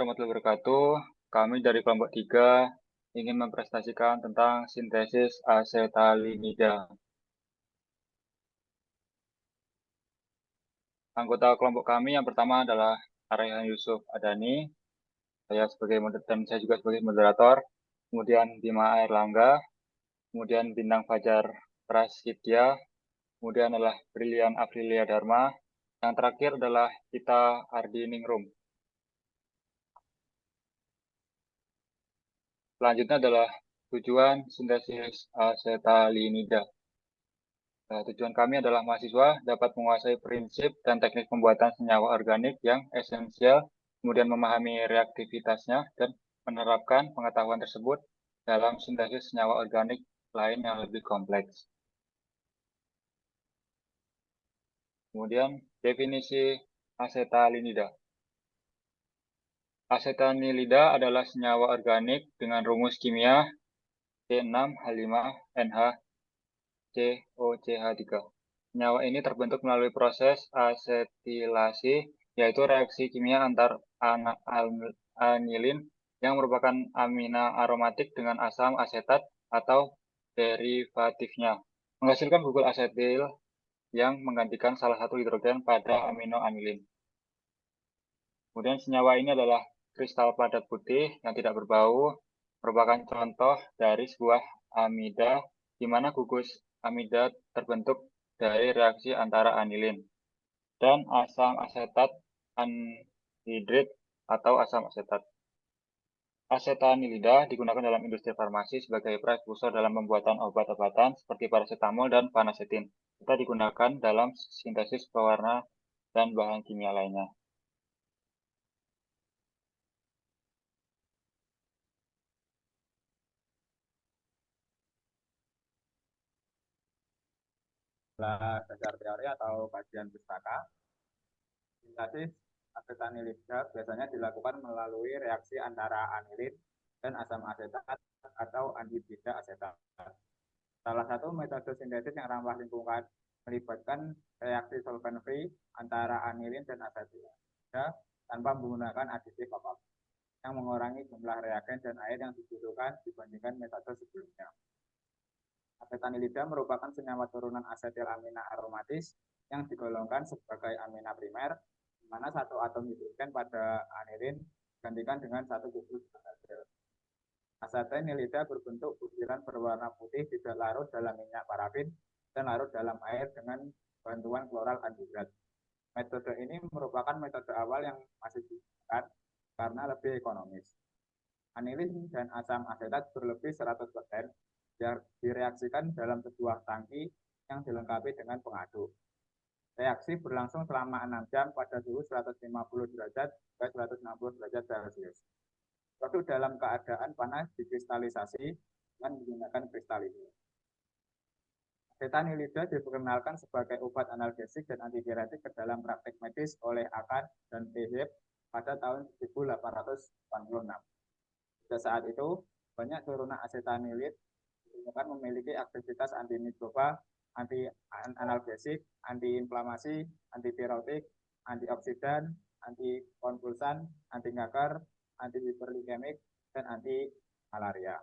Warahmatullahi wabarakatuh. Kami dari kelompok 3 ingin mempresentasikan tentang sintesis asetalinida. Anggota kelompok kami yang pertama adalah Aryan Yusuf Adani, saya juga sebagai moderator, kemudian Bima Airlangga, kemudian Bintang Fajar Prasidya, kemudian adalah Brilian Aprilia Dharma, yang terakhir adalah Kita Ardi Ningrum. Selanjutnya adalah tujuan sintesis asetalinida. Tujuan kami adalah mahasiswa dapat menguasai prinsip dan teknik pembuatan senyawa organik yang esensial, kemudian memahami reaktivitasnya, dan menerapkan pengetahuan tersebut dalam sintesis senyawa organik lain yang lebih kompleks. Kemudian, definisi asetalinida. Asetanilida adalah senyawa organik dengan rumus kimia C6H5NH-COCH3. Senyawa ini terbentuk melalui proses asetilasi, yaitu reaksi kimia antar anilin yang merupakan amina aromatik dengan asam asetat atau derivatifnya, menghasilkan gugur asetil yang menggantikan salah satu hidrogen pada amino anilin. Kemudian senyawa ini adalah kristal padat putih yang tidak berbau, merupakan contoh dari sebuah amida di mana gugus amida terbentuk dari reaksi antara anilin dan asam asetat anhidrit atau asam asetat. Asetanilida digunakan dalam industri farmasi sebagai prekursor dalam pembuatan obat-obatan seperti paracetamol dan panacetin, serta digunakan dalam sintesis pewarna dan bahan kimia lainnya. Dasar teori atau kajian pustaka. Sintesis asetanilida biasanya dilakukan melalui reaksi antara anilin dan asam asetat atau anhidrida asetat. Salah satu metode sintesis yang ramah lingkungan melibatkan reaksi solvent free antara anilin dan asetilida tanpa menggunakan aditif apapun yang mengurangi jumlah reagen dan air yang dibutuhkan dibandingkan metode sebelumnya. Asetanilida merupakan senyawa turunan asetil amina aromatis yang digolongkan sebagai amina primer, di mana satu atom hidrogen pada anilin digantikan dengan satu gugus asetil. Asetanilida berbentuk butiran berwarna putih tidak larut dalam minyak parafin dan larut dalam air dengan bantuan kloral anhidrat. Metode ini merupakan metode awal yang masih digunakan karena lebih ekonomis. Anilin dan asam asetat berlebih 100% direaksikan dalam sebuah tangki yang dilengkapi dengan pengaduk. Reaksi berlangsung selama 6 jam pada suhu 150 derajat hingga 160 derajat Celcius. Produk dalam keadaan panas dikristalisasi dengan menggunakan kristalino. Asetanilida diperkenalkan sebagai obat analgesik dan antidiuretik ke dalam praktek medis oleh Akan dan Teheb pada tahun 1886. Pada saat itu, banyak turunan asetanilid memiliki aktivitas antimikroba, anti-analgesik, antiinflamasi, antipirotik, antioksidan, antikonvulsan, anti-kanker, anti-hiperglikemik, dan anti-malaria.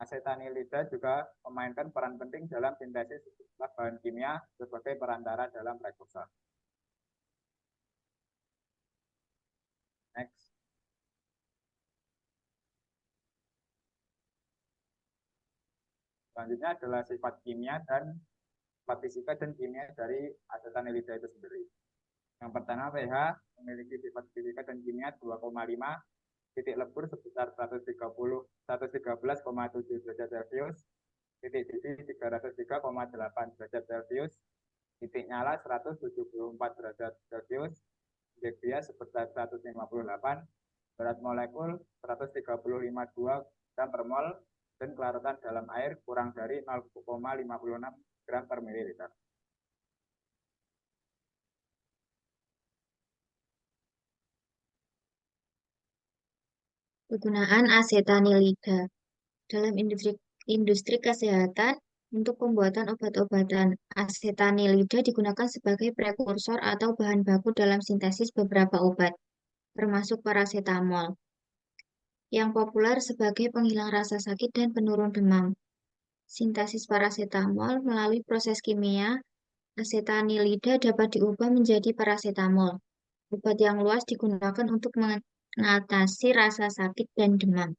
Asetanilida juga memainkan peran penting dalam sintesis sejumlah bahan kimia sebagai perantara dalam prekursor. Next. Selanjutnya adalah sifat kimia dan sifat fisika dan kimia dari asetanilida itu sendiri. Yang pertama, pH memiliki sifat fisika dan kimia 2,5, titik lebur sebesar 113,7 derajat Celcius, titik didih 303,8 derajat Celcius, titik nyala 174 derajat Celcius, indeks bias sebesar 158, berat molekul 135,2 gram per mol, dan kelarutan dalam air kurang dari 0,56 gram per mililiter. Kegunaan asetanilida dalam industri kesehatan untuk pembuatan obat-obatan. Asetanilida digunakan sebagai prekursor atau bahan baku dalam sintesis beberapa obat. termasuk parasetamol, yang populer sebagai penghilang rasa sakit dan penurun demam. Sintesis parasetamol melalui proses kimia, asetanilida dapat diubah menjadi parasetamol, obat yang luas digunakan untuk mengatasi rasa sakit dan demam.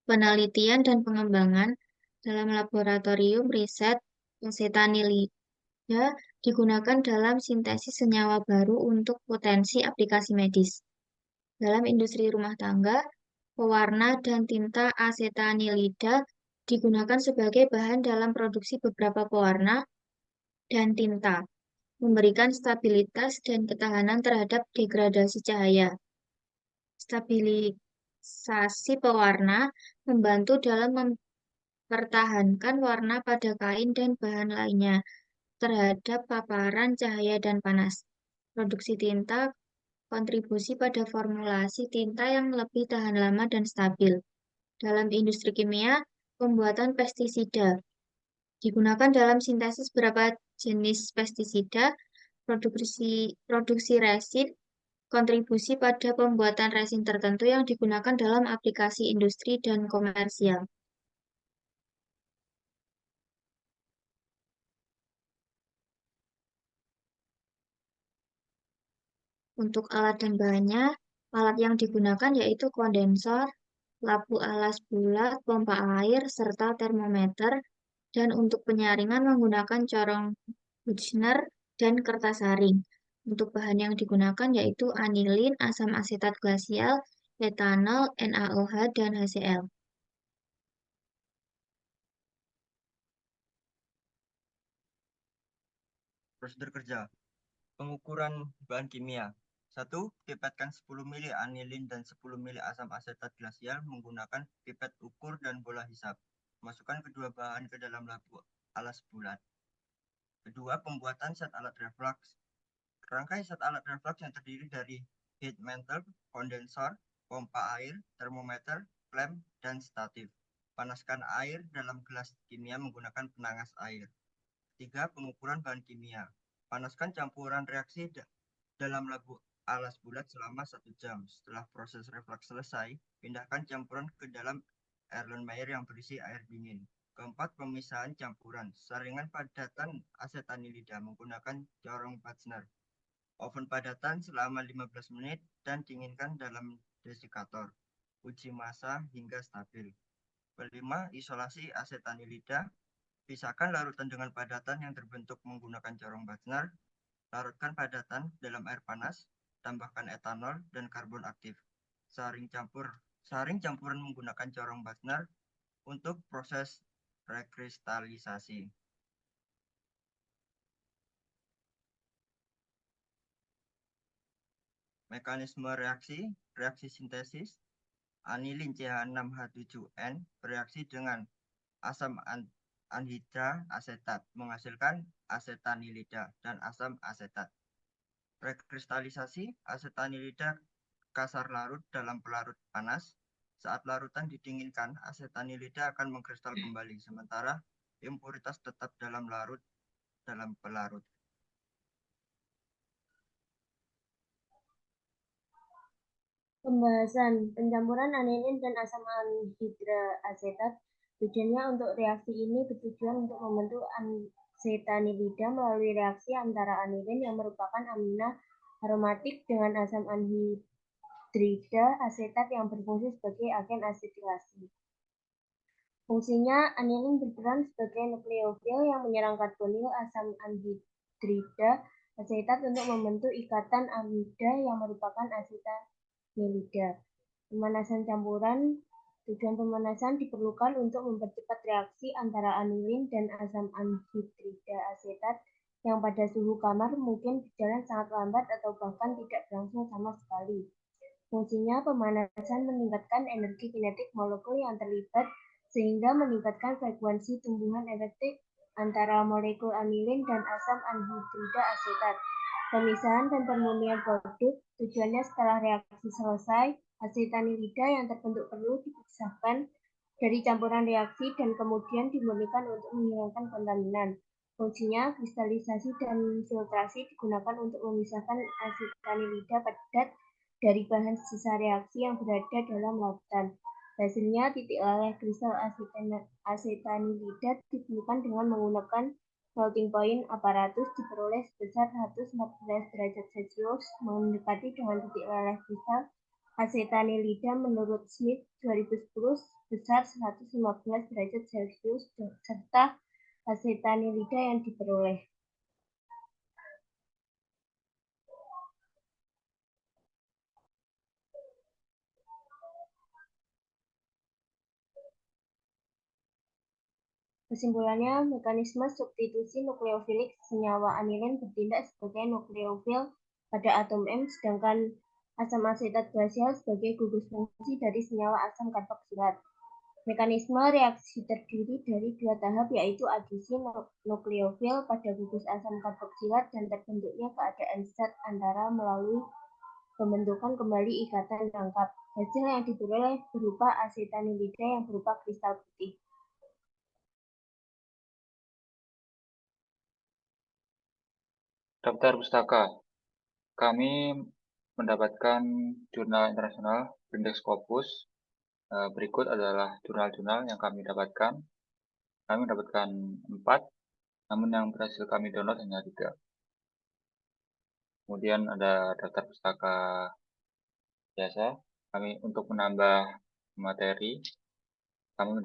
Penelitian dan pengembangan dalam laboratorium riset asetanilida digunakan dalam sintesis senyawa baru untuk potensi aplikasi medis. Dalam industri rumah tangga, pewarna dan tinta asetanilida digunakan sebagai bahan dalam produksi beberapa pewarna dan tinta, memberikan stabilitas dan ketahanan terhadap degradasi cahaya. Stabilisasi pewarna membantu dalam mempertahankan warna pada kain dan bahan lainnya terhadap paparan cahaya dan panas. Produksi tinta kontribusi pada formulasi tinta yang lebih tahan lama dan stabil. Dalam industri kimia, pembuatan pestisida digunakan dalam sintesis beberapa jenis pestisida, produksi resin, kontribusi pada pembuatan resin tertentu yang digunakan dalam aplikasi industri dan komersial. Untuk alat dan bahannya, alat yang digunakan yaitu kondensor, lampu alas bulat, pompa air, serta termometer, dan untuk penyaringan menggunakan corong Buchner dan kertas saring. Untuk bahan yang digunakan yaitu anilin, asam asetat glasial, etanol, NaOH, dan HCl. Prosedur kerja. Pengukuran bahan kimia. 1. Pipetkan 10 ml anilin dan 10 ml asam asetat glasial menggunakan pipet ukur dan bola hisap. Masukkan kedua bahan ke dalam lampu alas bulat. Kedua, pembuatan set alat reflux. Rangkai set alat reflux yang terdiri dari heat mantle, kondensor, pompa air, termometer, klem, dan statif. Panaskan air dalam gelas kimia menggunakan penangas air. 3. Pengukuran bahan kimia. Panaskan campuran reaksi dalam lampu alas bulat selama 1 jam. Setelah proses reflux selesai, pindahkan campuran ke dalam Erlenmeyer yang berisi air dingin. Keempat, pemisahan campuran. Saringan padatan asetanilida menggunakan corong Buchner. Oven padatan selama 15 menit dan dinginkan dalam desikator. Uji massa hingga stabil. Kelima, isolasi asetanilida. Pisahkan larutan dengan padatan yang terbentuk menggunakan corong Buchner. Larutkan padatan dalam air panas, tambahkan etanol dan karbon aktif. Saring campuran menggunakan corong Buchner untuk proses rekristalisasi. Mekanisme reaksi sintesis, anilin CH6H7N bereaksi dengan asam anhidra asetat menghasilkan asetanilida dan asam asetat. Rekristalisasi, asetanilida kasar larut dalam pelarut panas. Saat larutan didinginkan, asetanilida akan mengkristal kembali, sementara impuritas tetap dalam pelarut. Pembahasan pencampuran anilin dan asam anhidra asetat. Tujuannya untuk reaksi ini bertujuan untuk membentuk asetanilida melalui reaksi antara anilin yang merupakan amina aromatik dengan asam anhidrida asetat yang berfungsi sebagai agen asetilasi. Fungsinya, anilin berperan sebagai nukleofil yang menyerang karbonil asam anhidrida asetat untuk membentuk ikatan amida yang merupakan asetanilida. Pemanasan campuran. Tujuan pemanasan diperlukan untuk mempercepat reaksi antara anilin dan asam anhidrida asetat yang pada suhu kamar mungkin berjalan sangat lambat atau bahkan tidak berlangsung sama sekali. Fungsinya, pemanasan meningkatkan energi kinetik molekul yang terlibat sehingga meningkatkan frekuensi tumbuhan elektrik antara molekul anilin dan asam anhidrida asetat. Pemisahan dan pemurnian produk. Tujuannya setelah reaksi selesai, asetanilida yang terbentuk perlu dipisahkan dari campuran reaksi dan kemudian dimurnikan untuk menghilangkan kontaminan. Fungsinya, kristalisasi dan filtrasi digunakan untuk memisahkan asetanilida padat dari bahan sisa reaksi yang berada dalam lautan. Hasilnya, titik leleh kristal asetanilida ditemukan dengan menggunakan melting point aparatus diperoleh sebesar 114 derajat Celcius, mendekati dengan titik leleh kristal asetanilida menurut Smith 2010 sebesar 115 derajat Celcius, serta asetanilida yang diperoleh. Kesimpulannya, mekanisme substitusi nukleofilik senyawa anilin bertindak sebagai nukleofil pada atom M, sedangkan asam asetat glasial sebagai gugus fungsi dari senyawa asam karboksilat. Mekanisme reaksi terdiri dari dua tahap, yaitu adisi nukleofil pada gugus asam karboksilat dan terbentuknya keadaan zat antara melalui pembentukan kembali ikatan rangkap. Hasil yang diperoleh berupa asetanilida yang berupa kristal putih. Daftar pustaka. Kami mendapatkan jurnal internasional Index Scopus. Berikut adalah jurnal-jurnal yang kami dapatkan. Kami mendapatkan 4, namun yang berhasil kami download hanya 3. Kemudian ada daftar pustaka biasa. Kami untuk menambah materi, kami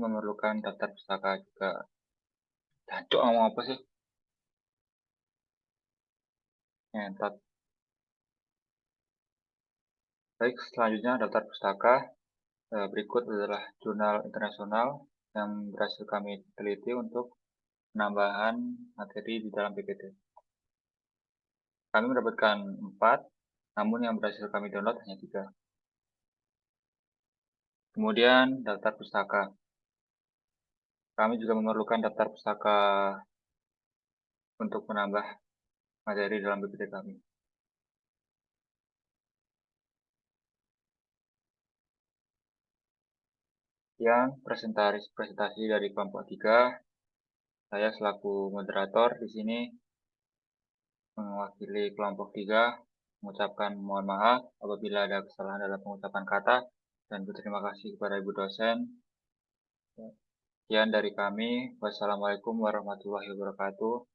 memerlukan daftar pustaka juga. Jancuk ngomong apa sih? Ngentot. Baik, selanjutnya daftar pustaka. Berikut adalah jurnal internasional yang berhasil kami teliti untuk penambahan materi di dalam PPT. Kami mendapatkan 4, namun yang berhasil kami download hanya 3. Kemudian daftar pustaka. Kami juga memerlukan daftar pustaka untuk menambah materi dalam PPT kami. Sekian presentasi dari kelompok 3. Saya selaku moderator di sini mewakili kelompok 3 mengucapkan mohon maaf apabila ada kesalahan dalam pengucapan kata dan berterima kasih kepada Ibu dosen. Sekian dari kami. Wassalamualaikum warahmatullahi wabarakatuh.